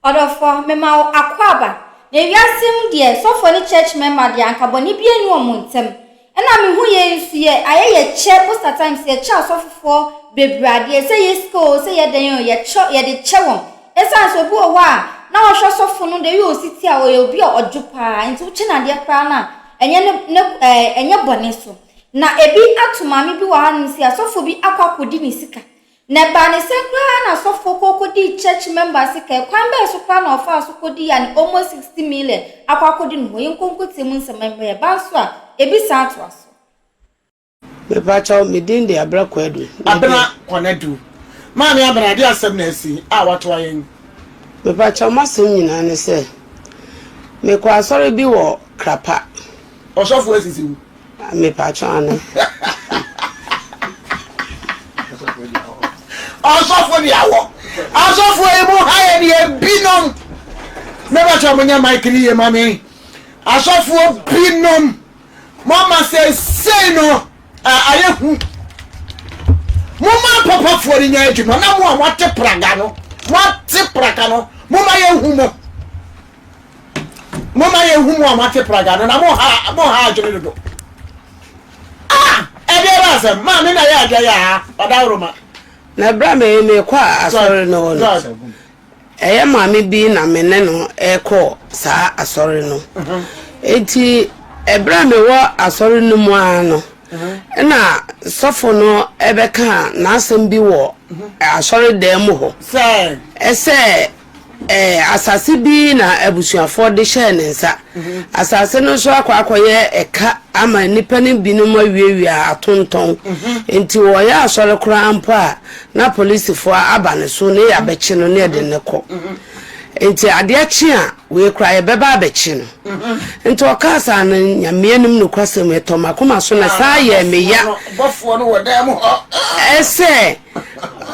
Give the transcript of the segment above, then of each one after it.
Odofo mema akwaba na wiasem de so for the church member de ankaboni bia ni omontem ena me hu ye nsu ye ayeye che most of times ye cha so for bebrade say ye school say ye den ye de che won esa so bu owo a na wo hwe so fo no de we ositi a wo ye obi ojupa nti wo chena de kra na enye bone so na ebi atumami bi wa hanu si asofo bi akwakodi ni sika na ba ne sekra na asofo kokodi church members sika kwan be so kwa na ofa asokodi ya ni almost 60 million akwakodi no yin konkote mu nsemembe ba so a ebi sa ato aso me ba chaw me din de abra kwadu abra konadu ma me abra de asem na asi a wato ayen me ba chaw masem nyina ne se me kwa asore bi wo krapa osofo asisi me pa chaw ne asofo ni awo asofo emu haye ni binom me ba chaw munya michael ye mami asofo binom mama say no ayehu mama papa for nya adwuma na mo wate praga no mama yehu mo wate praga no na mo ha adwuma do ebiara se ma me na ya adwa ya odawroma na bra me kwa asore no no eye ma me bi na me ne no eko sa asore no enti ebra me wo asore no mu ano na sofo no ebeka na asem bi wo asore dem ho say ese asase bi na abusuafo de hye ne nsa asase no so akwakoye eka ama nipa ne binum awiewia atonton enti wo ya asore kura ampo a na police fo aba ne so ne ya bechi no ne de ne ko enti ade achi a we kura ye beba abechi no enti o kasa na nyamienum no kwasem etoma kuma so na sa ye meya bofo no wodam ho ese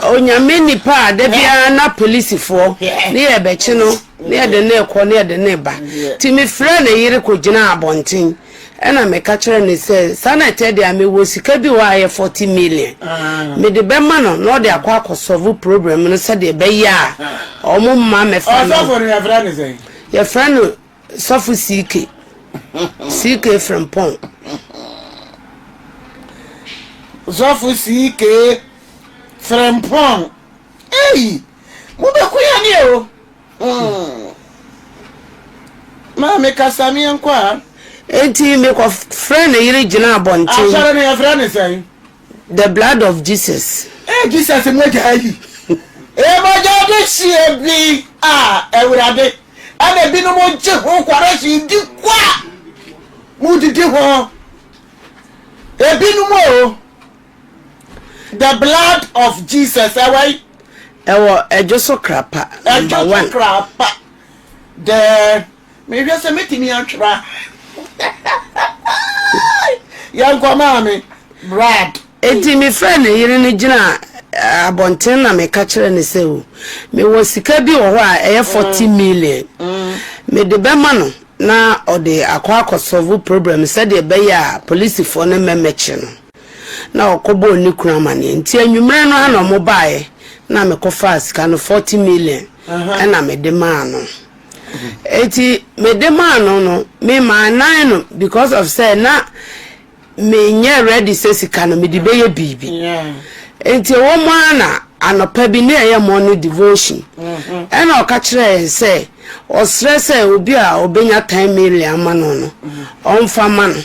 onyame nipa de bia na police fo ne ye bechi no ne de ne ko ne de ne ba ti me frɛ na yire ko gina abonten ena me ka kire ne se sanete de ame wo sika bi wa ye 40 million me de be ma no de akwa akosolve problem no se de be ya omo ma me fa no asofo ni afra ne say ye friend sofu CK from Pon Zofu CK Frempong. Hey, mo be kuya ni o. Ma me kasami enkwa. enti me ko friend yire gina abonten Ashara ne friend say the blood of Jesus. Jesus mo jayi. Mo jade si ebi ewurade. Ana bi no mo je ho kwara si di kwa. Mu didi ho. Ebi no mo the blood of Jesus, Ewo ejoso krapa. Ejoso krapa. The maybe say meeting antwa. Yanko mami, Brad. Enti me friend yire ne gina abonten na me ka kire ne se o. Me wo sika bi wo ho a eye 40 million. Me de be ma no na ode akwa solve problem said de be ya police for na memeche no. Na okobo ni kura mane enti anwumre no ana mo baaye na me kofa sika no 40 million na me de ma no enti me de ma no me ma nan no because of say na me nye ready say sika no me de be ye bibi enti wo mo ana anopa bi na ye morning devotion na o ka kire say o stress obi a obenya 10 million ma no onfa ma no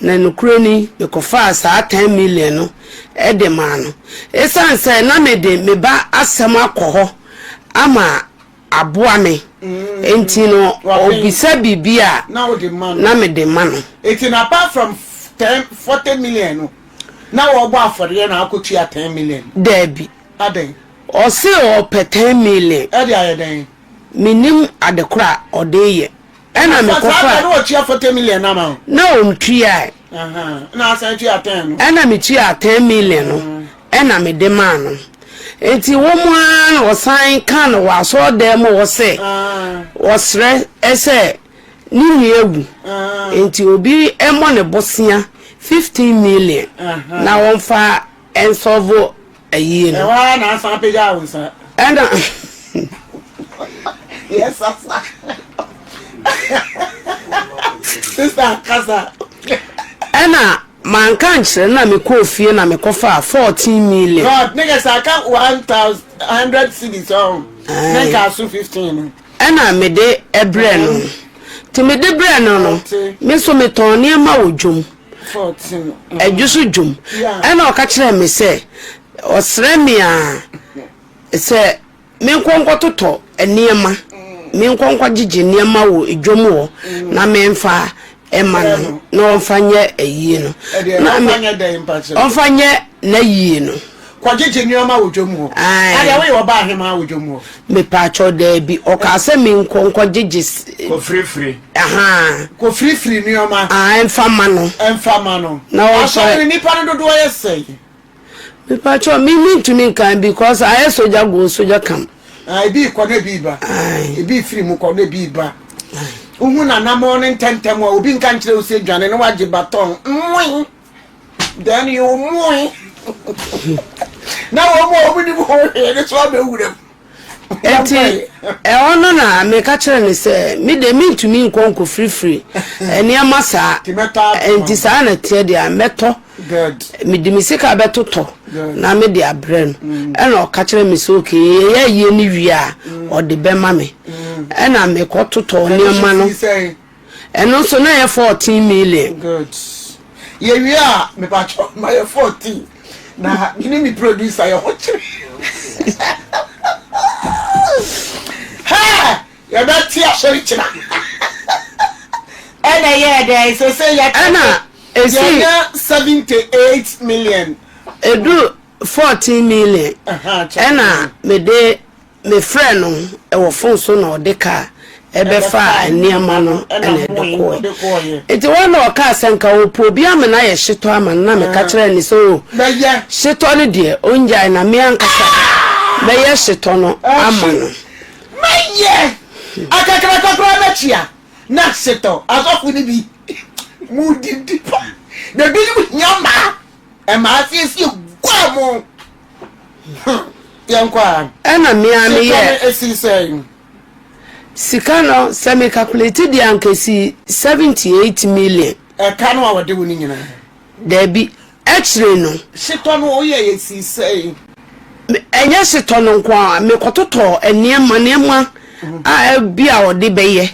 na nukroni ekofa sa 10 million no ede ma no esan se na me ba asem akoho ama aboa me enti no obisa bibia na me de ma no it in apart from 40 million no na wo gbo afore na akotua 10 million debi aden o se o pe 10 million ede ayeden minim adekora odeye ena me kofa na wo tia 40 million na ma na o mtria na asan tia 10 no ena me tia 10 million no ena me de ma no enti wo mu an wo san kan wa so dem wo se wo sre ese ni niewu enti obi emo ne bosia 15 million na won fa ensolve ayi no e wa na asan peja wonsa ena Yes, sir. Sister Kasa. Ena man kan kyerɛ na me kɔ fie na me kɔfa 14 million. God, niggas I count 1,100 cedis on. Nigga so 15. Ena me de ebre no. Ti me de bre no. Me so me ton niema wo dwom. 14. Adwuso dwom. Ena ɔka kyerɛ me sɛ ɔsrɛ me a sɛ me nkonkɔtotɔ niema. Me nkonkɔgyegye niema wo dwom wo na me mfa emano no onfanye eyi no na onfanye de impact onfanye na yi no kwagege nioma wodwomu ade we wo ba ahema wodwomu me pacho de bi o ka se me nkonkɔgyegye ko free aha ko free nioma emfa mano na o so nipa no dodo yesɛ me pacho me to me kan because I soja go soja kam bi ko na bi ba bi free mu ko na bi ba Una na morning tentem wa obi nka nkyere o se dwane no wagye baton mwi then you mwi na wo mo obi ni bo he so abewuram enti ono na me ka kyere ne se me de me ntumi nkonko free eni amasa enti sa na tie de ameto good me de me sika betoto na me de abre no ena o ka kyere me se okay ye ni wia o de be ma me ena me kototo niema no eno so na ye 14 million good ye wia me pa cho ma ye 14 na ni mi producer ye ho kire ha ye ba ti asori kina ena ye dey so say ye ena esi 78 million edu 14 million ena me de me friend no e wo fon so na odeka ebe fa niema no ene de ko eti won no ka senka opo bia me na ye hyeto ama na me ka kire ni so hyeto no de onja na me ankasa be ye hyeto no ama no meye akakra kokra na chia na hyeto azofu ni bi mu di pa na bi ni nyama e ma asi gwa mo yankwa ena me ame ye esi say sika no se me calculate di ankesi 78 million e ka no awade woni nyina da bi ekire no hyeto no oye esi say enye hyeto no nko me kototo eniema a bia ode beye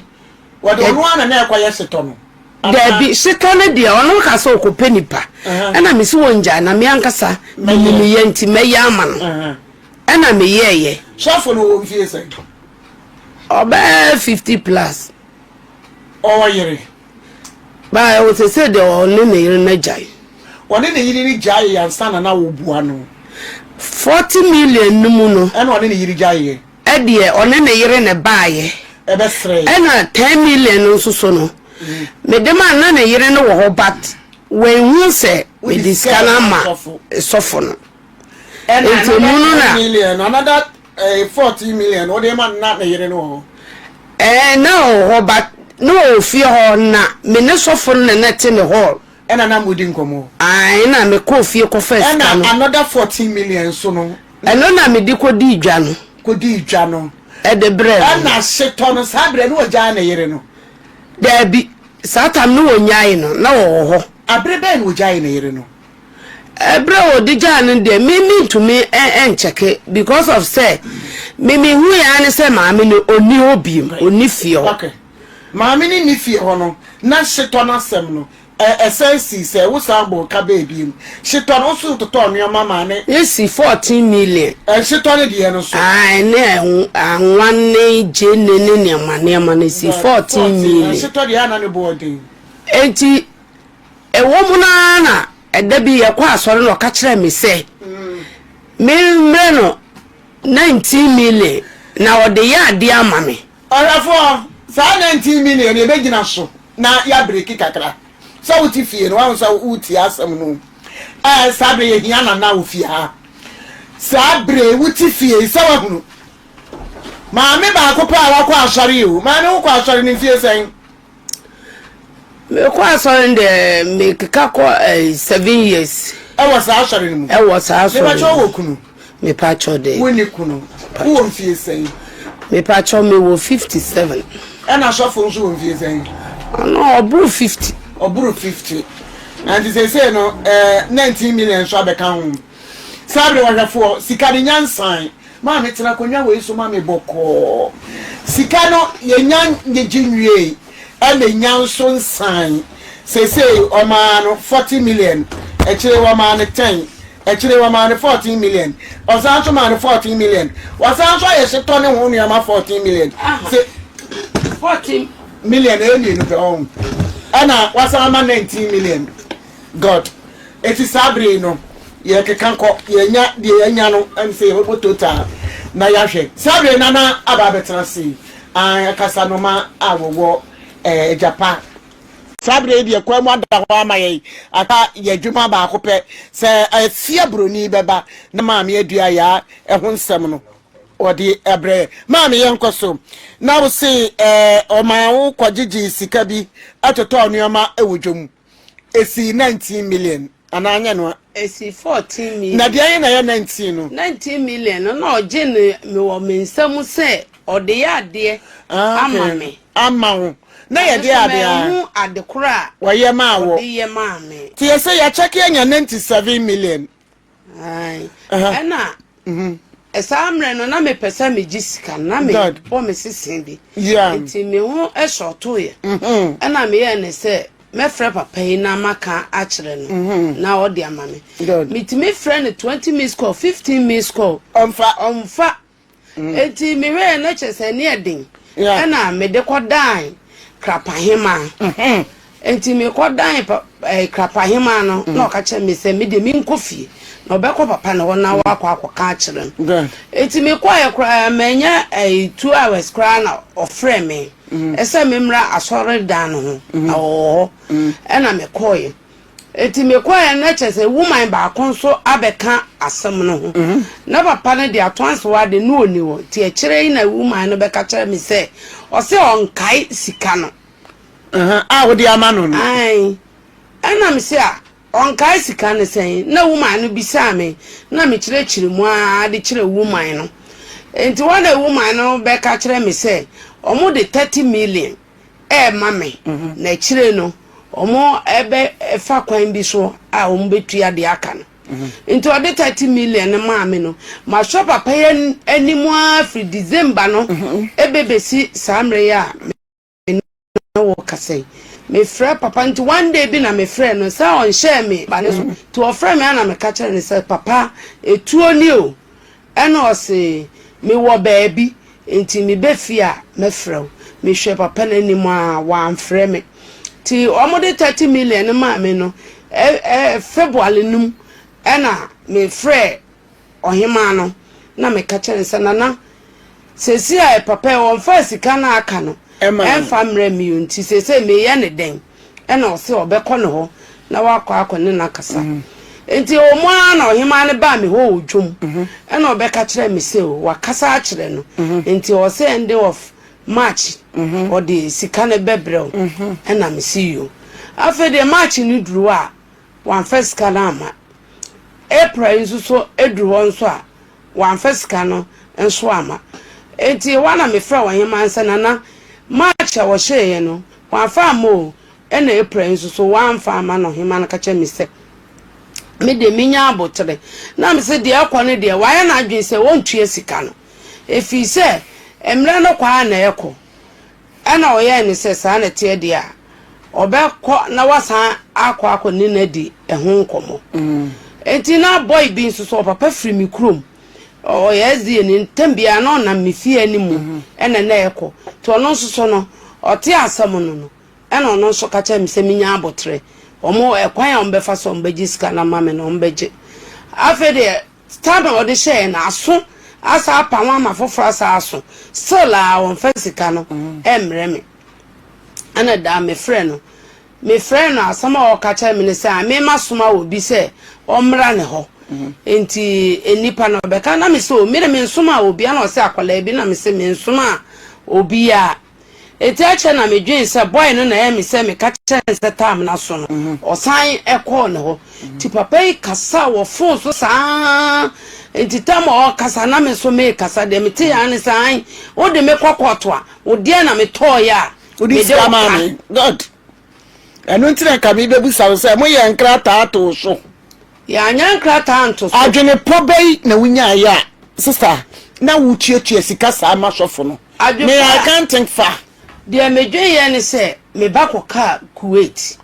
wade onu ana na ekwa hyeto no da bi hyeto no de ono ka so okope nipa ena me si wonja na me ankasa me ye nti me ya ama no ena me ye shafo no wo fie say oba 50 plus oyere ba o se de o ne ne yire na jai wone ne yiri ni jai ya nsana na wo bua no 40 million numu no ena wone ne yiri jai e de o ne yire ne baaye e be sre ena 10 million nso so no me de ma na ne yire no wo ho bat we hu se we diskana ma sofo no ena million another 40 million what dem na yire no na ho bat no fi ho na me ne sofo no na te ne ho ena na mudi nkomo na me ko fie ko first no ena another 14 million so no eno na me di ko di dwa no e de bre ena hyeto no sa bre no oja na yire no da bi satam no onyae no na wo ho abre be no oja na yire no ebre o di jan de me to me encheke because of say me hu ya ne say maame no oni obiem oni fie ho okay maame ni fie ho no na hyeto na sem no essence say wo sabo ka baby hyeto no so toto no mama ne yes 14 million hyeto ne de no so ne anwane je ne ma ne si 14 million hyeto de ana ne boarding enti ewo mu na eda bi ye kwa asore no ka kire me se me no 19 million na ode ya ade ama me orafo sa 19 million e be gina so na ya break kakra so uti fie no wan so uti asem no sabre ye hia na ofie ha sabre uti fie se wa hunu maame ba ko pa wa kwa asore o maame ko asore ni fie sen me kwa asore de me kika ko 7 years e was asore ni mu e was asore me pa cho wo kunu me pa cho de woni kunu wo fie sen Me pacho me wo 57. And I saw for so if saying. No, obru 50. Obru 50. And they say no 19 million so abeka home. Sabre wa for sikari nyansan. Ma me tena konwa we so ma me boko. Sika no ye nyan ye jinwie e me nyan so nsan. Say o ma no 40 million. E kire wa ma no 10. Actually, we man 14 million. Osanso man 14 million. Wasanso ye se tone ho nua 14 million. Say 14 million e ni no pe on. Ana wasan ma 19 million. God. It is sabre no. Ye kekanko ye nya de ye nya no am say we total na ya hwe. Sabre na na aba betra si. An akasa no ma awowo Japan. Sabre de kwa mu ada ho amaye aka ye dwuma ba akopɛ sɛ afia broni bɛba na maame adua ya ɛho nsɛm no ɔde ɛbrɛ maame yɛ nkoso na wo se ɔman wo kɔgigi sika bi atotɔ nneɛma ɛwodwom esi 19 million ananya no esi 14 million na deɛ na yɛ 19 no 19 million no na ɔgye ne me wɔ me nsɛm sɛ ɔde yɛ adeɛ ama me ama wo na ye de ade adekora waye ma wo ye ma me ti ye say ya check enya 97 million ai na esa amre no na me pesa me gisika na me bo me sisen bi nti me hu e shorto ye na me ye ne se me frɛ papa yi na maka a kire no na odi ama me me frɛ ne 20 missed call 15 missed call omfa nti me we na chese ne edin na me de kodan krapahima enti me kodan krapahima no na okache me se me de mi nkofie na obekọ papa na wona wakọ akọka akire enti me kwaye kra manya 2 hours kra na ofre me ese me mra asore dan no ho na me koye enti me kwaye na chese woman ba konso abeka asem no ho na papa ne de atonse wa de no oni wo ti akire na woman no beka kire me se o se onkai sika no wo di ama no ai ana me se a onkai sika ne sen na woman no bisa me na me kire mu a de kire woman no enti wana woman no beka kire me se omo de 30 million ma me na kire no omo ebe fa kwan bi so a omo betua de aka no enti o de 30 million ma me no ma shop papa animu afri December no ebebesi samre ya no kasai me frɛ papa nti one day bi na me frɛ no sa on share me ba ne so to o frɛ me ana me ka kyerɛ ne sɛ papa etuo ni o ɛna o se me wo baabi nti me be fia me frɛ me hwɛ papa na animu a wa frɛ me ti o mo de 30 million ma me no February num ɛna me frɛ ohima no na me ka kyerɛ sɛ nana sesi a papa on fa sika na aka no emfa mre mi unti sese me ye ne den ena o se obekọ ne ho na wakọ ne nakasa enti o mu ana ohima ne ba me ho odwom ena obeka kire me se o wakasa a kire no enti o se end of March o de sika ne bebrel ena me see you after the March ni duru a wan first kana ama April nso so eduru ho nso a wan first kana nso ama enti wana me fra ohima nsa nana March a wo hye no wan fa mo ena April nso so wan fa ma no hima na kacha mi se me de minya abotre na me se de akọ de wa ya na adwen se won tue sika no efi se emre no kwa na ekọ ena o ye ni se sa na tie de a obekọ na wasan akọ ni na di ehun komo enti na boy bi nso so papa firi mi krom o yezi ni ntambia no na mefie animu ena na ekọ to no nso so no ote asam no ena no nso kacha mi se minya abotre omo ekwan ya ombefa so ombeji ska na mame no ombeje afede stand o de share na aso asa apa wa mafofra asa aso still a won fasika no emre me ana da me frɛ no asama o kacha mi ne se a me masoma obi se omra ne ho enti enipa no beka na me so me nsoma obi ana o se akwala bi na me se me nsoma obi a etiache na medwen se boy no na emi se me ka chense time na so no osan ekọ ne ho ti papa yi kasa wo phone so saa enti tam o kasa na me so me kasa de me ti an san o de me kokoto a o de na me to ya o di mama god enu ntire ka mi bebu sa so mo ye nkra ta to so ya nya nkra ta nto so adwene probei na wunya ya sister na wo tuatua sika sa ma sofo no me I can't think far de medwen ye ne se me ba koka Kuwait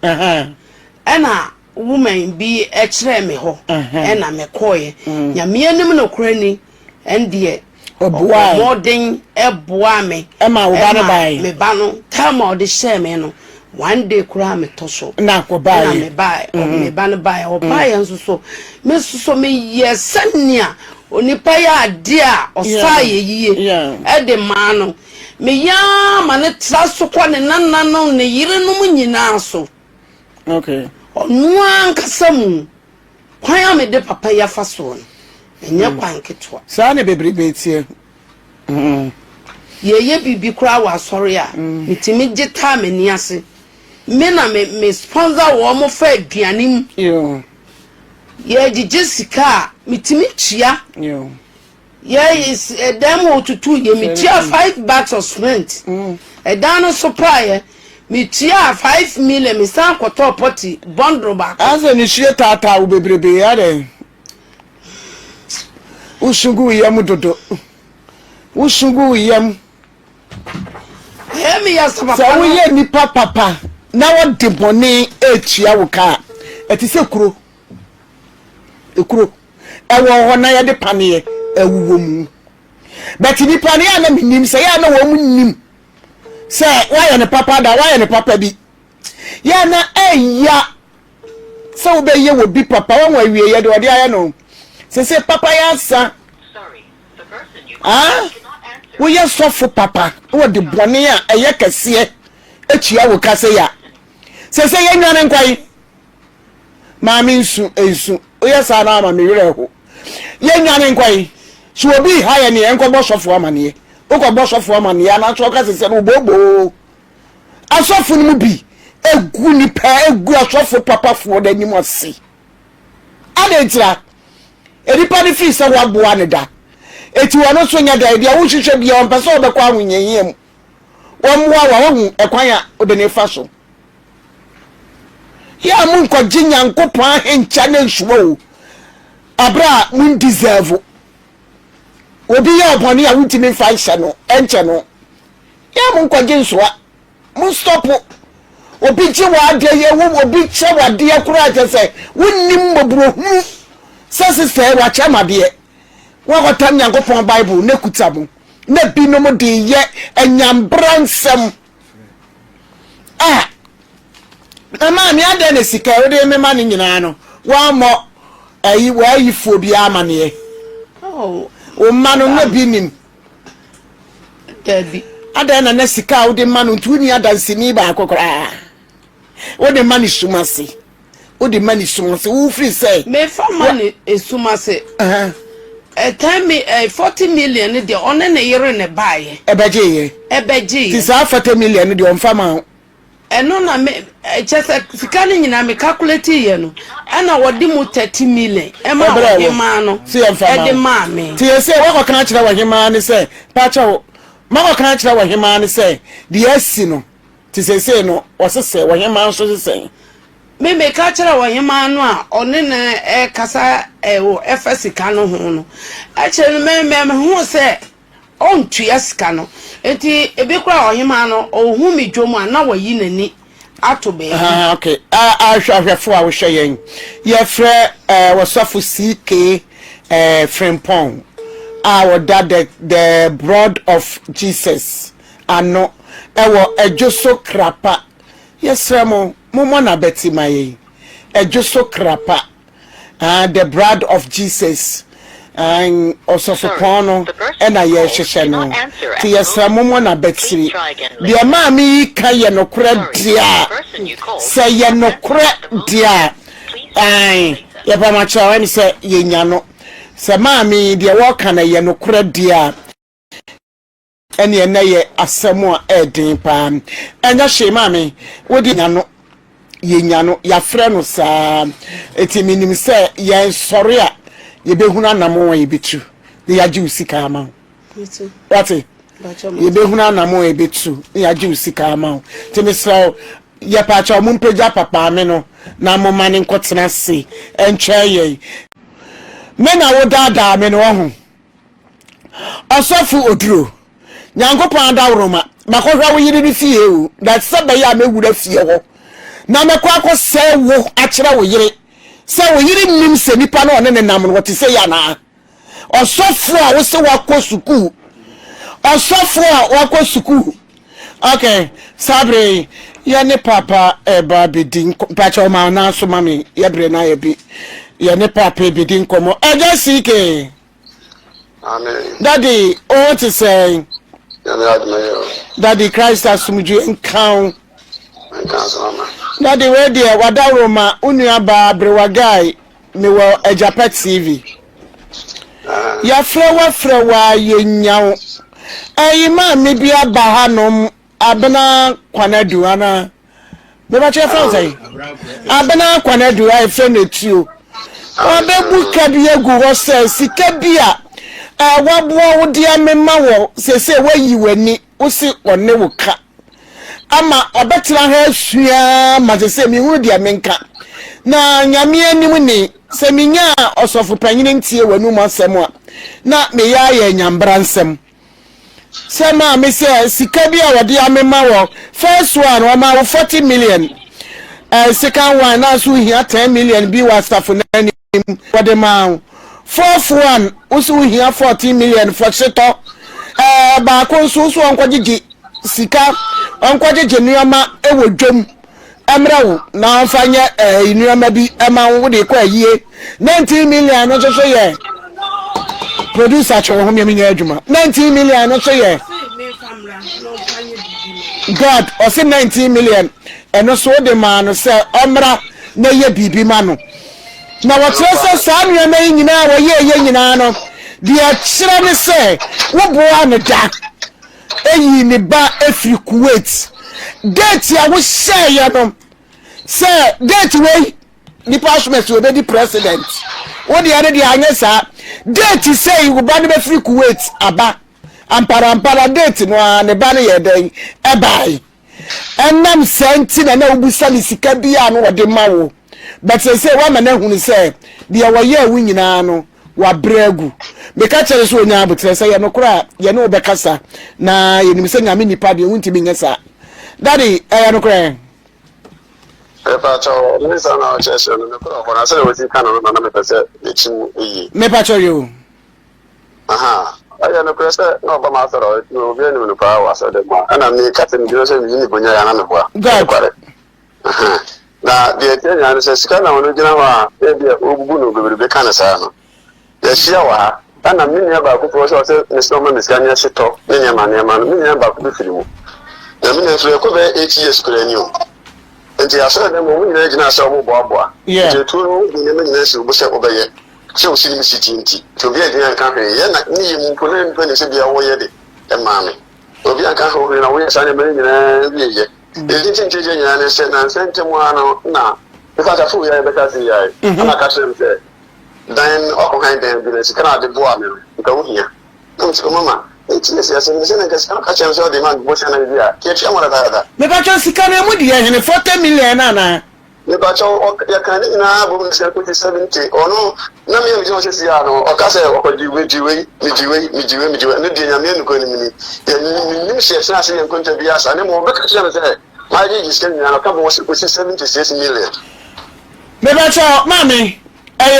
ena woman bi e kire me ho ena me koye nya me anim no korani ende oboa modern eboa me e ma wo ba no bai me ba no time o de share me no one day kura me toso na ko bai na me bai me ba no bai o bai enso so me so me yesania onipa ya ade a osaye yiye e de ma no me ya ma ne traso kwa ne nanano ne yire no mu nyina so okay onu ankasamu kwan ya me de papa ya fa so enye kwan ketwa sa ne bebrebe tie ye bibi kura wa sorry a mitimi gita me ni ase me na me sponsor wo mo fa aduanim ye gije sika mitimi chia yes dem wo tutu ye mi chia 5 bags of cement dan supply mi chia 5 million mi san kwato poti bondro ba ase ni hie tata wo bebrebe ya de usugu yam dodo usugu yam he mi ya sapa so wo ye nipa papa na wo de bone etua wo ka etise kuro ekuro ewo ho na ye de pane ewuwo mu but nipa ne ya na minim se ya na wo mu nim se wa ye ne papa da wa ye ne papa bi ya na eya se wo be ye wo bi papa wo wa wie ye de ode aye no se papa ya sa sorry the person you wo ye sofo papa wo de bone a eye kase etua wo kase ya se ye nwane nkwai maami nsu o ye sa na ma me were ho ye nwane nkwai so obi ha ye ne enko bo sofo amane o ko bo sofo amane ya na so ka se no gbogbo asofo no mu bi egu ni pa egu asofo papa fo da ni mo se adetira edipa ni fi se wa boa ne da eti wono so nya da dia wo hwehwe bia on pese obekwa ahonyanyem wo mwa wa hu ekwan a ode ne fa so ya mun ko jinyankopon ahencha ne nsuwo abra mun deserve obi ya oboni a wuntimi fa hye no enche no ya mun ko jinsoa mun stop obi ji wa de ye wo obi che wa de akura je se wonnim mobro hu sese wa chama de wa ko tam nyankopon bible ne kutabu na binom de ye enyambransem ama mi ade ne sika wo de me ma ne nyina no wa mo ayi wa yi fobia amane o ma no na binim debi ade na sika wo de ma no ntuni adansini ba akokora wo de ma ni sumase wo de ma ni sumase wo free say me fa mani esumase time 40 million de one ne yere ne baaye ebeje ti sa 40 million de on fa ma eno na me chese sika ni nyina me calculate ye no ana wodi mu 30 million e ma hema no e de ma me ti say wo ko kan kire wa hema ni say pa cha wo ma ko kan kire wa hema ni say de asi no ti say no wo sese wa hema so sese me ka kire wa hema no a one na kasa o efesika no ho no a kire me ho say on tuasika no enti ebekura ohima no ohun mi dwomu na wayi nani atobe okay ahwahwefo a wo hweyen ye frɛ wasofo CK Frimpong our dad the blood of Jesus ano ewo ejoso krapa yesremo momo na betimaye ejoso krapa the blood of Jesus and also for kono and I yeshye no ti yesramo na betiri de maami ka ye no kra dia say ye no kra dia ai ye ba ma cha wani say ye nya no say maami de wo ka na ye no kra dia ene na ye asemo a edin pa enya hwe mame wodi nyano ye nyano ya frɛ no saa eti minim se ye sɔre a ye behunu anamo ye betu ne ya giu sika ama wate ye behunu anamo ye betu ne ya giu sika ama ti misra ye pa cha mo mpagya papa me no na mo mane nkotena se entwa ye me na wo dada me no ho osofu oduro nyankopon dawroma makohwa wo yiri ni fie o that sebe ya mewura fie ho na mekwa akose wo akira wo yiri se wo yiri nim se nipa na one ne nam no wote se ya na osofu a wo se wakosuku osofu a wakosuku okay sabre ya ne papa eba bidin pacha ma na so mami ya bre na ya bi ya ne papa bidin komo ejesike amen daddy what to say daddy Christ asumuju enkan sama daddy we there wadawroma unua ba brewagai me wo Ejapet TV ya frewa yenyawo ayima me bia ba hanom abena kwanadu ana me ba che friends ai abena kwanadu ai friend etuo obebu kabi egu ho se sika bia wabo wo dia mema wo sese wayi wani usi onne wo ka ama obetira ha sua ma sese mi hu dia menka na nyame anim ni se minya osofu panyine ntie wanu mo asem a na me ya ya nyambra nsem sema me se sika bia wo dia mema wo first one wo ma 40 million second one na so hia 10 million bi wa staff na anim wo de ma fourth one usu hia 14 million for seto ba ko so onkogigi sika onkogigi nuama ewo dwom emrawo na amfanya nuama bi ema wo de kwa yie 19 million no so ye producer cho ho me nya adwuma 19 million no so ye God o se 19 million eno so de ma no se omra na ye bibi ma no na watrese saa nuama nyina wo ye nyina no dia kire ne se wo boa ne da eyi ne ba efri Kuwait date ya wo share ya no se date we ni passport we be di president wo dia ne dia anya sa date say wo ba ne be free Kuwait aba ampara date no ne ba ne ye den e bai enam senti na na ubusa ni sika bia no wo de ma wo but say wa ma na hunu say dia wo ye wu nyina no wa bregu meka chere so onya abutre say ye no kura ye no obekasa na ye nim say nyame nipa de wunti bi nyesa daddy ye no kura Pepa cho ni sana chesho no kura ko na say we tika no na me pese de chin yi me pa cho yo aha aya no kura say no ba ma soro no bi ni no pa wa so de ma ana me kate ni no say mi ni bonya ya na me boa God aha na de tenya no say sika na wono gina wa e bia ogugu no beberebe kana sa no ya shia wa ana minya ba ku pro so say ni so ma miskanya shito minya ma no minya ba ku firi mu na minya so ko be 8 years kura ni o enti aso na mo minya gina so mo boa je tu no minya minya so bo se obeye se o sini city enti to bi agina kan hwe ye na ni mu po na mpa ni se bia wo ye de e ma me obi an kan hwe na wo ye sa ne me nyina bi ye e tin tin je nyina ne se na sente mo ano na e fa ta fu ya e beta si ya ana ka se mse dan okon dan bi na si kana de boa me nka wo hia no se mama eti se ase ni se na ka chem so de man bo se na bia ke tia mo da me ba cho sika na mu dia hene 40 million na me ba cho ya kan ni na bo se ko 70 ono na me mi jo se si ya no o ka se o ko jiwe no de nya me no ko ni ni ya ni se sa se en konta bia sa ne mo be ka se na se ma ji ji se ni na ka bo se ko 76 million me ba cho mami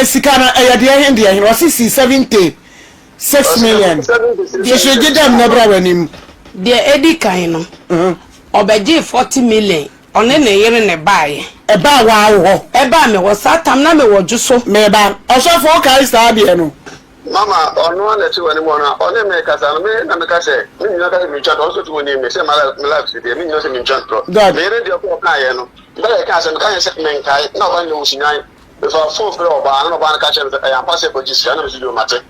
sika na de hende hene o si 76 million ye should get them na bra wanim de edi kan no obeji 40 million one na yere ne baaye e ba wa wo e ba me wo satam na me wo juso me ba osofo kai sta de no mama ono na ti wani mo na one me kasa no me na me kase me nyina ka mi chat also to woni me se mala me life dey me nyina se mi chat pro me re dey ko ka ye no ba ye ka se me ka ye se men kai na ba ni usinyan be fa fo fre oba na ba na ka che ya pa se ko jisi na me si do mate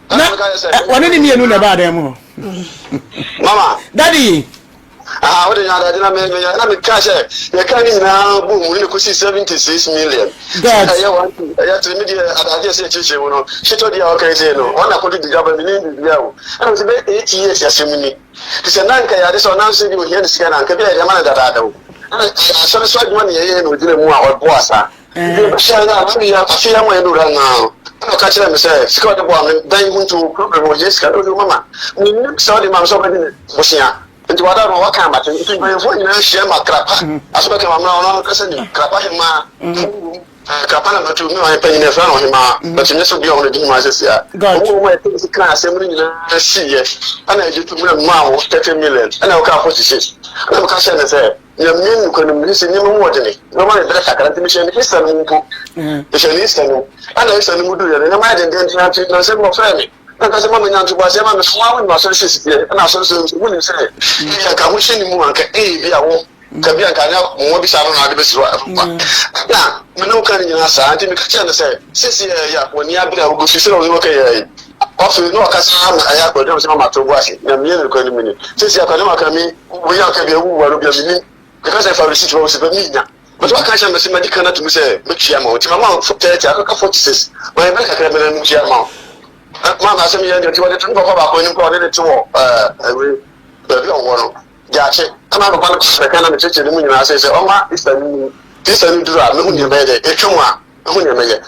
One in the moon about them. Mama, Daddy. What did I cash? You can't now boom, you could see 76 million. God, I had to meet I just said, she told you, okay, no, one I put the government in the yellow. I was about 8 years, as you mean. It's a nanka, this announcing you here in Scan and Kabia, the man that I do. I saw 1 year with the more or Bossa. I see how I do that now. I catch them say, Scott the woman, they went to problem with Jessica, Mama. We saw the man so many Bosia. Into what kind of thing? If you share my crap, I spoke to my mom, crap, him, Capana to me, I pay in a friend of him, but you never be on the devices. God, who class, and see it, and I get to now 30 million, and I'll come 46. And I'm catching the say, your men couldn't listen any more than it. No one is better than mission is an and I listen to do it, and I might have to say more family. Because the moment to was a man swallowing my sources, and our sources wouldn't say, I can wish any more, can be a kind of more beside the best. Now, no can you answer, I think I say, Sissy, when you have been able to see okay. Also, no, I have to do some to wash it. I'm nearly going to minute. Since I can mean, we are going to be because I found the situation with me now. But what kind of magic cannot to say, but she amount to my mouth for 30, I got 46. When I make a criminal, she amount. Mamma, some years ago, you to go back when you got it to war. Judge, come out of the kind of church in the moon. I say, oh, my, it's a new drug, no one made it. It's one.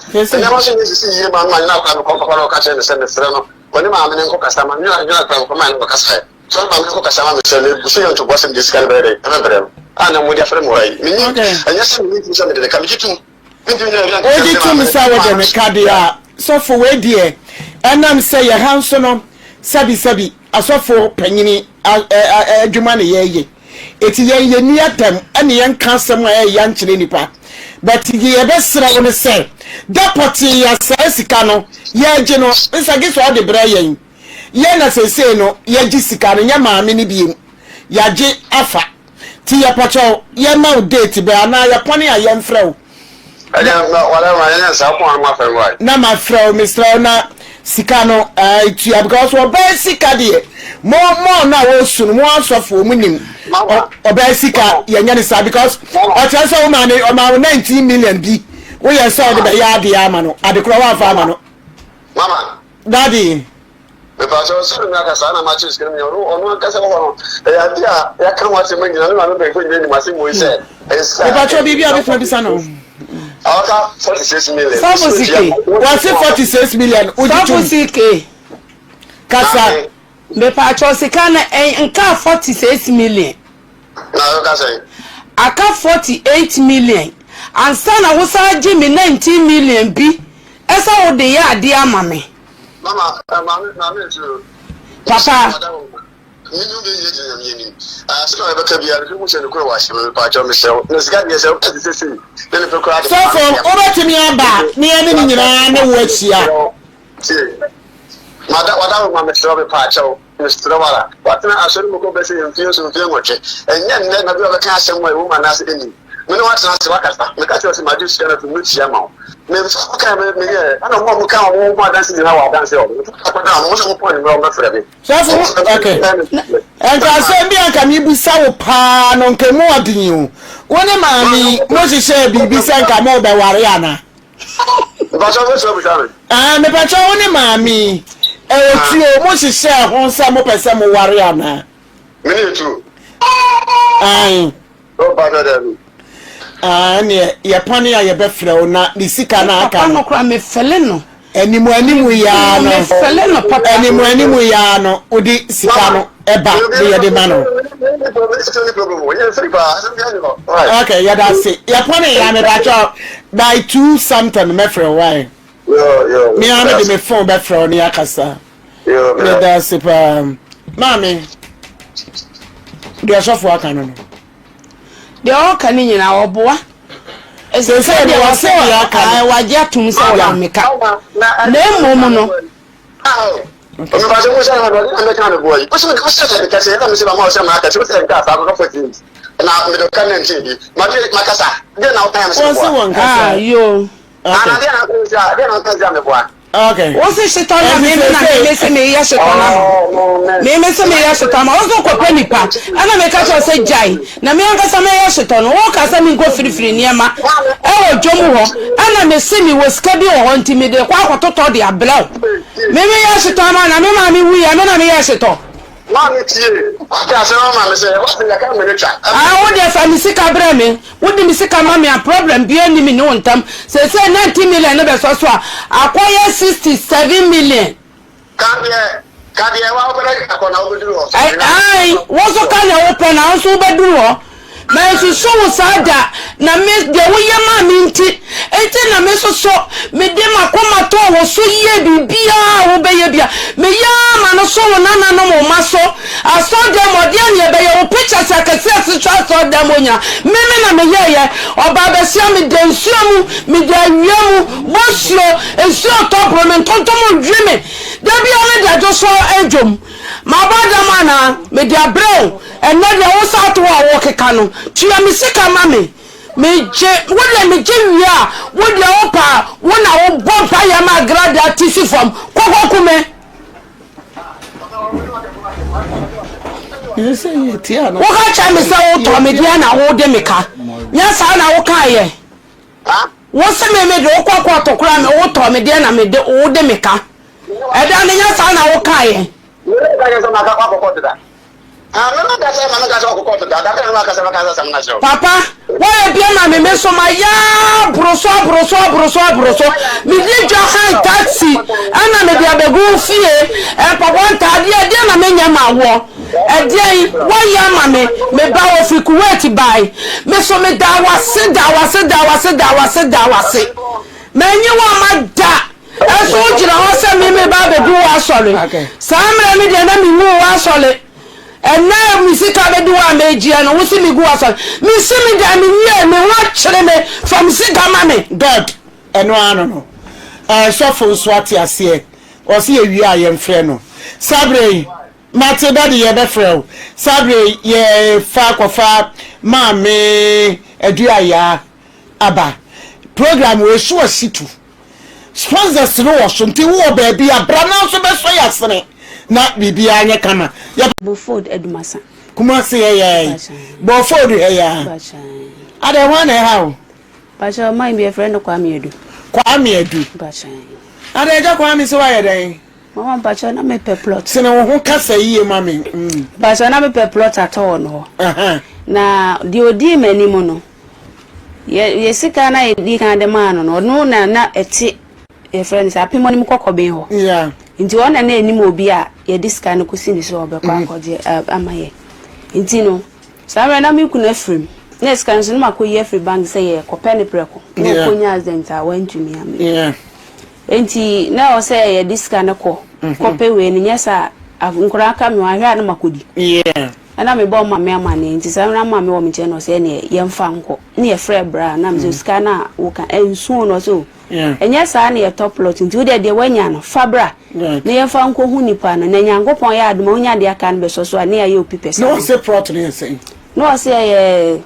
Yes, I never seen this see you, my now can come catch and send the Sereno. When I'm in Cocasama, you are not from command of Casca. So I'm Cocasama, see you to Boston this kind of day. Remember, and I'm with your friend away. And yes, we need something to the committee too. So for way, dear. And I'm saying, Hanson, Sabi, I saw for Penny, Jumani, ye. It's ye near them, and the young council, young Chinipa. But ye best I want to say, Deputy, as Cano, ye, General, it's against all the Brian. Yen say no, ye Jessica, and Yama, mini beam, Yaji Afa, Tia Pacho, Yama date, but now you're pony a young fro. I don't know what I answer upon my friend, right? Now, my fro, Mr. Ona. Sikano, because we're basic idea. More now, soon, more so for winning. Or basic, Yanisa, because I tell so many of our 19 million be. We are saw the Bayadi Amano at the Crow of Amano. Mama, Daddy. Because I was saying that Sana matches can be on one castle. I can't watch him. I don't know what he said. It's about your baby before the son. 46 million. Was it 46 million? Sapusike. Kasa. Me pacho sikana nka 46 million. Na ka say. Aka 48 million. Ansa na wo sa gi me 19 million bi. Esa wo de ya ade ama me. Mama, mama too. Papa. You be yini. So I better be a remotion to wash me pacho Michelle. No sika yourself to say. Then if you cry. So for over to me aba, me ani nyina na wo achia. Madam mama Michelle pacho. Mr. Wala. What na asori mo ko be say enfio so enfio ngoche. Enya nne na bi o be ka asem wa woman as eni. Me no what na se wakasa. Me ka say madu share to me chia ma. Me so ka me ye. Ana mo ka wo mo dance ni na wa dance o. Ko na mo so point me o be frɛ me. So okay. And I say me aka mi busa wo pa no nke mo adin o. Woni maami mo si share bibi se nka mo be ware ana. Ba so so be tare. Me pa cho woni maami. Tio mo si share ho nsa mo pese mo ware ana. Me ni tu. Oh bad there. Ne ye pani ya ye be frɛ o na di sika na aka. No kra me fele no. Animu ya no. Fele no papa. Animu ya no. Odi sika no eba de ye de ma no. Okay, yeah, that's it. Yeah, pony, I'm a by 2 something, my friend. Why? Yeah. Me, I'm the phone back from the Akasa. Yeah, that's it. Mammy, there's a work on. They all can in our boy. As they said, they were saying, I was yet to say, I'm a cow. No, I'm a kind of boy. What's the because I'm a mouse and market. What's the gas? I'm not for things. And I'm with the cannon TV. Macassa. Then I'll time. You. I don't know the boy. Okay. What's the shit on me? Me yes shit on me. Me say me yes shit on. Also ko pani pa. Ana me ka say jai. Na me anka say me yes shit on. Wo ka say me go free niema. E wo dwomu ho. Ana me say me was schedule ho nti me de kwa akototo de ablaw. Me yes shit on na me ma me wi ya me na me yes shit on. Mami tie. Ya se mama me say what ya ka me recha. Wo de fa me sika bra me. Wo de me sika ma me a problem bi ani me no ntam. Say 90 million no be so so a akoye 67 million. Kade wa obere akona obeduru ho. Ai, wo so ka na open na so obeduru ho. Ma so so wo sada na me de wo ye ma me nti. Enti na me so so me de makoma to wo so ye bibia wo be ye bia. Me ya ma no so wo na no mo ma so. Aso de mo de ne be ye wo pictures akase asitwa so de mo nya. Me na me ye oba be sia me de nsuamu me de awiamu bosio ensuo to problem tonto mo dwime. Da bia me da jo so edwom. Ma bada mana me de abrel and na de wo sa to wa wo keka no. Tia me sika ma me je wole me je wia wo de opa wo na wo bompa ya ma grada tisi form kokokume You say it ya no. wo ka cha me say wo to me dia na wo de meka nya sa na wo ka ye wo se me de okoko to kura me wo to me dia na me de wo de meka e da ne nya sa na wo ka ye Papa, why be my me so my ya broso. Me did your high taxi, and I may be a go fee, and Papa dear na me ma wo. And day, why ya mammy, me bow if you could buy. Me so me da was sit. Man, you want my da. I told you I said me baby do was sorry. Some me the enemy who was solid. And now me see ka be do am eji and wo see me go aso me see me da me here me wa chere me from sika mame God eno ano no so for swati ase o see ewi aye mfre no sabre mate da de ye be frɛ sabre ye fa kofa mame aduaya aba program we so asitu sponsors no wo so nti wo ba bia bra na so be so yasene na bibia anya kama ya Boford Edumasa kuma se ye Boford ya ade wan how Basha my be friend Kwame Edu Basha ade ja Kwame se wa ye den mama Basha na me pe plot se na wo ho kasa yiye mame Basha na me pe plot atọ no na di odi manimu no ye sika na edi kan de man no na eti e friend sa pimoni mu kokobin ho yeah nti wona na enim obi a ye diska no kusini so obekwa akode amaye nti no sabe na miku na frame na sika no makoyi free bank say ye kopeni preko no konya azenta wantumi ame yeah nti na o say ye diska no kope we ni nyesa nkura aka mi wa hwa na makodi yeah ana me bo mama amane nti sabe na mama wo mi che no say ne ye mfa nko na ye frɛ bra na me sika na wo ka ensu no so enya saa na ye top plot nti wo de wanya no fabra na ye fa nko hu nipa no na nyankopon ya adoma onya de aka no be so na ye opi pesa no say plot na say no say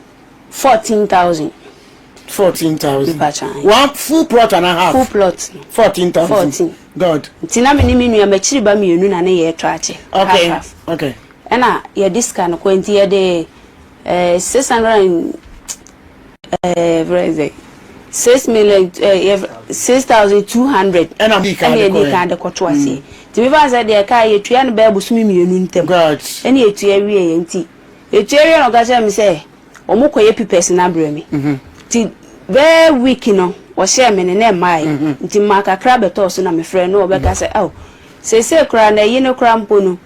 14,000 one full plot and a half full plot 14,000 God nti na me ni minu ya machiri ba mienu na ne ye trache okay ena ye diska no kwenti ye de 600 6,200 and I'm kind of kotwasi ti me ba say de ka ye tua no ba busumi mienu ntem God ena ye tua wie ye nti ye tua wie no ga say me say omokoye pipes na bremi ti very weak no wo share me ne mai nti maka kra beto so na me frɛ no obeka say oh se kra na yi no kra mpo no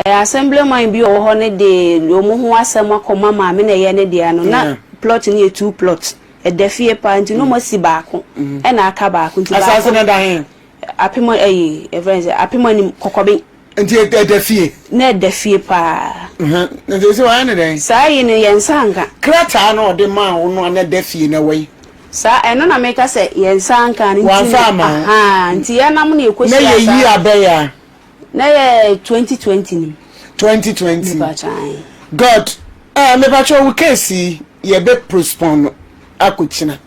assemblyman bi o ho ne de omo ho asɛm akoma ma me na ye ne de ano na plot ni 2 plot e defie pa nti no mo si baako e na aka baako nti asase na da hen apimo friends apimo ni kokobe nti e defie na defie pa nti se wa ne den sa yi ne yensanka krata na ode ma wo no na defie na wai sa eno na meka se yensanka nti nti ya nam na ekosi na ye yi abeya na ye 2020 ni 2020 God me ba cho we case ye be postpone akochina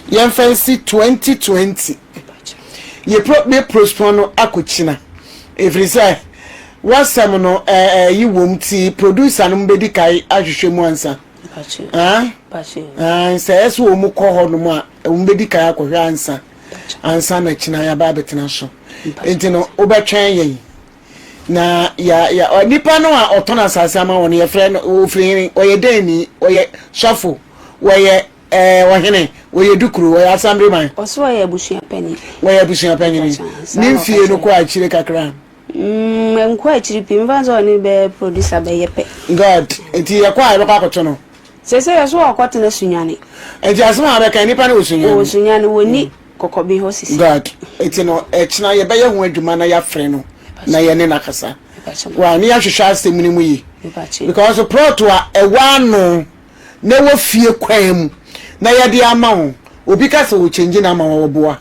ye fancy 2020 ye postpone akochina every say wasam no yi wom ti producer no mbedi kai ahwehwe mu ansa say so wo mu ko ho no mu a mbedi kai akohwe ansa na china ya ba betena so enti no obetwen yen na ya nipa no a otona sase ama won ye frɛ no ofiri oyedeni oye shafo oye wahene oye dukuru oye assemblyman oso oye bushia penny ni mfie no ko achire kakra nko achire pi mvanzo ni be producer be yepe god enti ya kwa ebe kwakoto no sese yeso akwate na sunyane enti asema abeka nipa no sunyane woni kokobi ho sisi god enti no echina ye be ye ho adwuma na ya frɛ no na ye ne nakasa wa ni ya hwehwa asem ni mu yi because proto a ewano na wo fie kwam na ye de ama wo obi ka se wo change na ama wo boa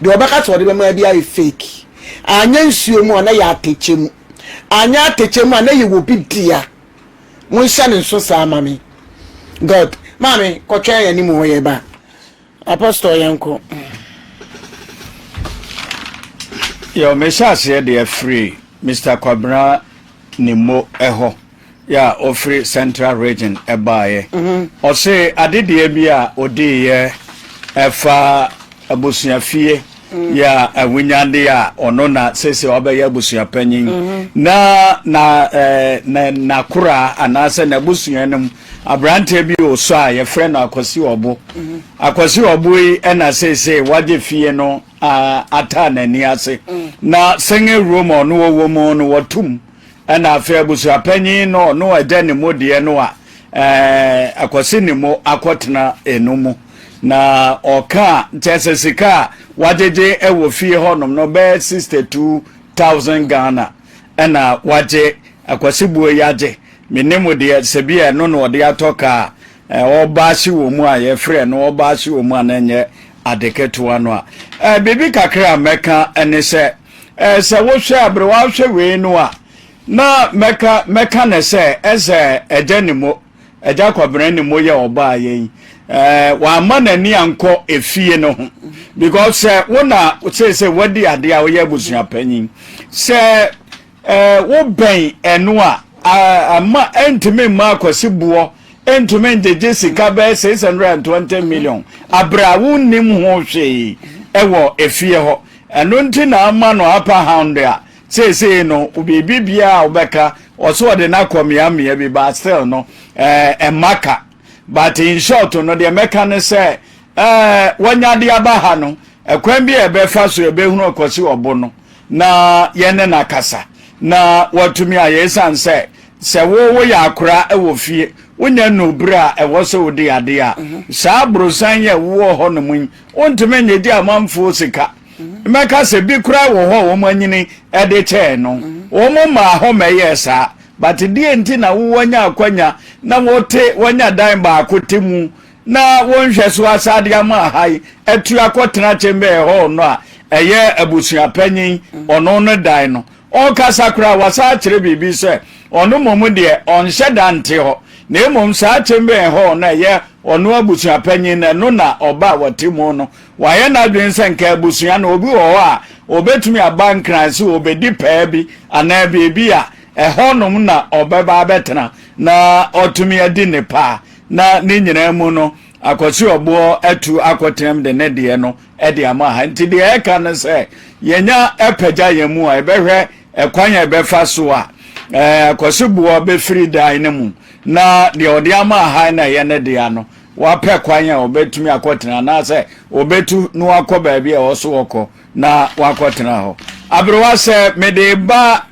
de obaka to de be ma bia fake anya nsuo mu na ya atechemu anya atechemu na ye wo bi dia mo hya ne nso sa ama me god mami ko twa ya ni mu wo ye ba apostle yanko yo me sha se de free Mr. Kwabra Nimo Eho ya ofri Central Region ebaye o se adede bia odi ye efa abusuafie ya awunyande ya ono na sese obaye abusua panyin na kura anase na abusuanem abrante bi oso a ye frɛ na akwasi obo yi na sese waje fie no ata na ni ase na senge room ono wo mo no watum na afa abusua panyin no agane modie no a akwasi ni mo akotena enumu na oka ntesesika wajeje ewo fie honom no be 62,000 Ghana na waje akwasibuo yaje menemu de sebia no de atoka obashi wo mu a ye frɛ no obashi wo mu anenye adeketo ano a bibi kakra meka ene se wo hwe abre wa hwe we no a na meka ne se eze ejanimo eja kwabran ni mo ye oba yen wa mana ni anko efie no ho because wona say wadi ade a wo ye busua panyin se wo ben eno a ama entime ma kwasibuo entime njeje sika be 620 million abrawo nim ho hwe ewo efie ho eno nti na ama no apa hound a say no obibi bia obeka oso de na komiamia bi ba still no emaka but in short no de meka ne say wanya de abaha no ekwan bi ebefa so ebehunu okosi obo no na yene na kasa na watumi ayesan say se wo ya akura ewo fie wonya no bra ewo so wodi ade a sa brosan ye wo ho no mun ontime nyedi amamfo sika meka se bi kura wo ho wo manyini ede che no wo mo ma ho meye sa but die nti na wo wanya akwanya na wote wanya dan ba akotemu na wonhwe so asade ama hai etu akotena chembe ho no a eye abusua panyin ono no dan no o kasa kura wasa kire bibi se ono momu de onhye dante ho na emom sa chembe ho na eye ono abusua panyin na no na oba watemu no waye na dwense nka abusua na obi wo a obetumi abankranse obedi paabi ana bebi a ehonom na obeba betena na otumi adi ne pa na ne nyina mu no akwasi obo atu akotem de ne de no ede ama ha nti de eka ne se yenya epaja yemu a ebehwe ekwanya ebefa so a akwasi buo be free dai ne mu na de ode ama ha na ye ne de ano wa pe kwanya obetumi akotena na se obetu no akoba bia oso woko na wakotena ho abrowa se mede ba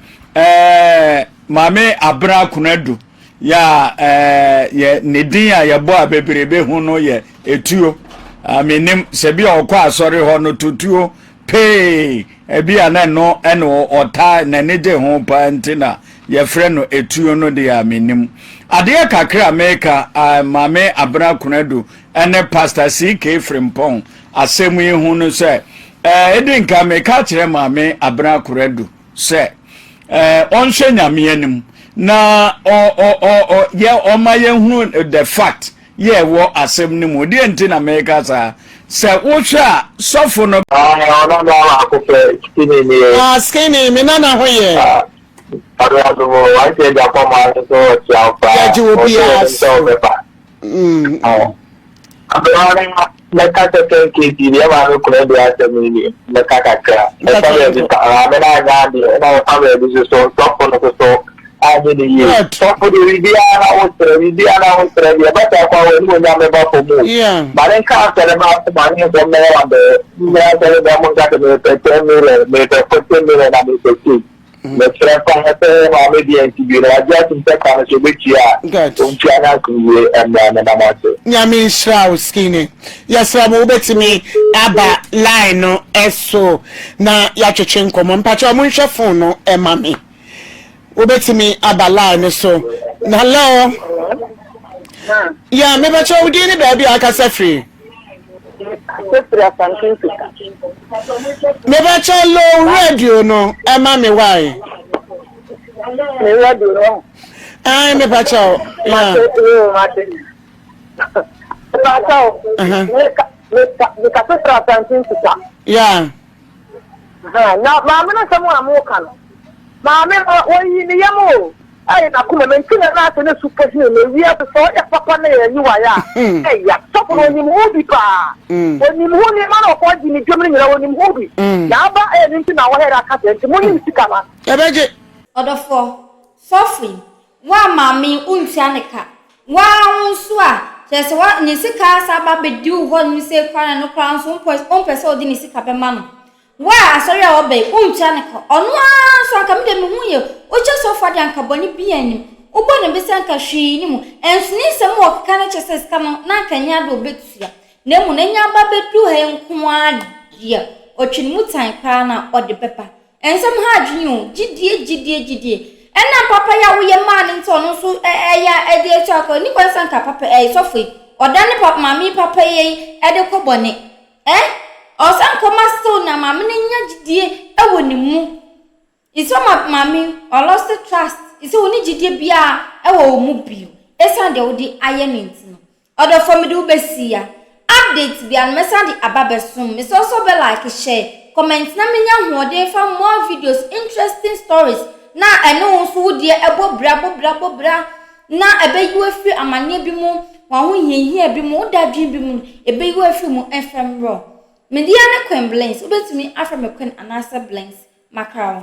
mame abra kunadu ya ye nedin a ye bo abebrebe hu no ye etuo aminim se bi okwa asori ho no tutuo pe ebi ana no eno ota na neje hu pa ntina ye frɛ no etuo no de aminim ade kakra meka mame abra kunadu ene pastor CK Frimpong asemu yi hu no se edin ka meka kire mame abra kunadu se onhwe nyame anim na ye oma ye hunu the fact ye wo asem ni mu de nti na meka sa Se wohwa sofo no no akopɛ skinny me nana hoye I say the former so yeah you will be as Meka teke kiti dia baru kena dia semini meka kakak saya di mana jadi na sampai di so so aja di so di dia na Australia dia baca apa ini nyampe apa mu mereka ada apa mana yang ada dia ada bangun kata mereka na mesti Mesra pangate mame di NTV raja tunta kana sebetia untiana kuwe na namase nyame shra skinny yesra mo betimi aba line no eso na ya twetwe nkomo mpacho mo nhwe phone no e mame obetimi aba line so na hello ya me bacho udi ni ba bia akasa free me bacho low radio no e mame why me radio no ai me bacho ya yeah na mama na samu amuka no mama oyi ni yamo ai na kuma men kina na se na super hero le wi so ya papa na ya yi wa ya ya so ko ni mu bi pa oni mu ni ma no ko ji ni dwemre nyira oni mu bi ya ba e ni na wo hera ka se mo ni sika ma e beje odofo sofri wa mami untia ne ka wa unso a chese wa ni sika sa ba bedi ho ni se kwa na no kwa nso on pese odi ni sika be ma no wa asori a obe untia ne ka ono so aka me de me hu ye o che so fa de anka boni bi anim o bo ne be se anka hwi ni mu enso ni se mo ka na chese sika no na anka nya do betua na mu na nya ba bedu he nko adie o twin mu tan pa na odi pepa ensem ha adwene o gidie ena papa ya wo ye man nto no so ya ede etu akọ ni kwansa nka papa sofo oda ne papa mami papa ye ede kobone osan koma so na mami ne nya gidie ewo ni mu iso mami o lost trust iso oni gidie bia ewo mu bio esan de odi aye nti no odo for me do besia update bia no mesan de ababesum me so be like share comment na menya hoode fa more videos interesting stories na eno nso die ebobra na ebeyi afi amane bi mu wa ho hiehie bi mu dadwe bi mu ebeyi afi mu FM raw media na Queen Blanks obetumi aframe Queen anasa Blanks macro.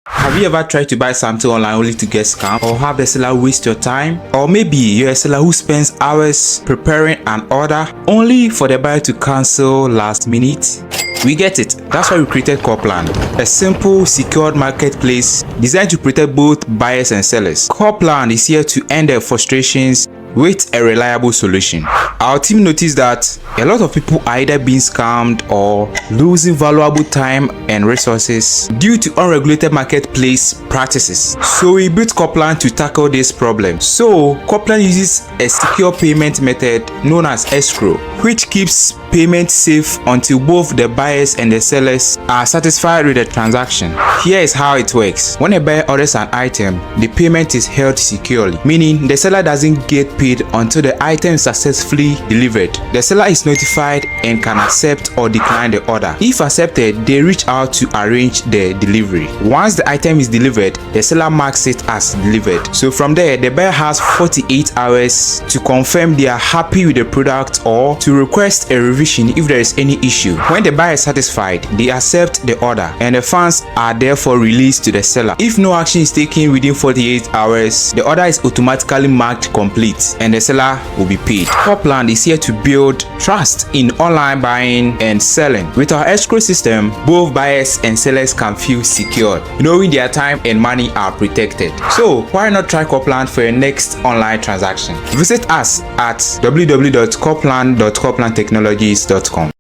Have you ever tried to buy something online only to get scammed, or have the seller waste your time? Or maybe you're a seller who spends hours preparing an order only for the buyer to cancel last minute? We get it. That's why we created Copland, a simple, secured marketplace designed to protect both buyers and sellers. Copland is here to end their frustrations with a reliable solution. Our team noticed that a lot of people are either being scammed or losing valuable time and resources due to unregulated marketplace practices. So we built Copland to tackle this problem. So Copland uses a secure payment method known as escrow, which keeps payment safe until both the buyers and the sellers are satisfied with the transaction. Here is how it works. When a buyer orders an item, the payment is held securely, meaning the seller doesn't get paid until the item is successfully delivered. The seller is notified and can accept or decline the order. If accepted, they reach out to arrange the delivery. Once the item is delivered, the seller marks it as delivered. So from there, the buyer has 48 hours to confirm they are happy with the product or to request a revision if there is any issue. When the buyer is satisfied, they accept the order and the funds are therefore released to the seller. If no action is taken within 48 hours, the order is automatically marked complete and the seller will be paid. Copland is here to build trust in online buying and selling. With our escrow system, both buyers and sellers can feel secured, knowing their time and money are protected. So why not try Copland for your next online transaction? Visit us at www.copland.coplandtechnologies.com.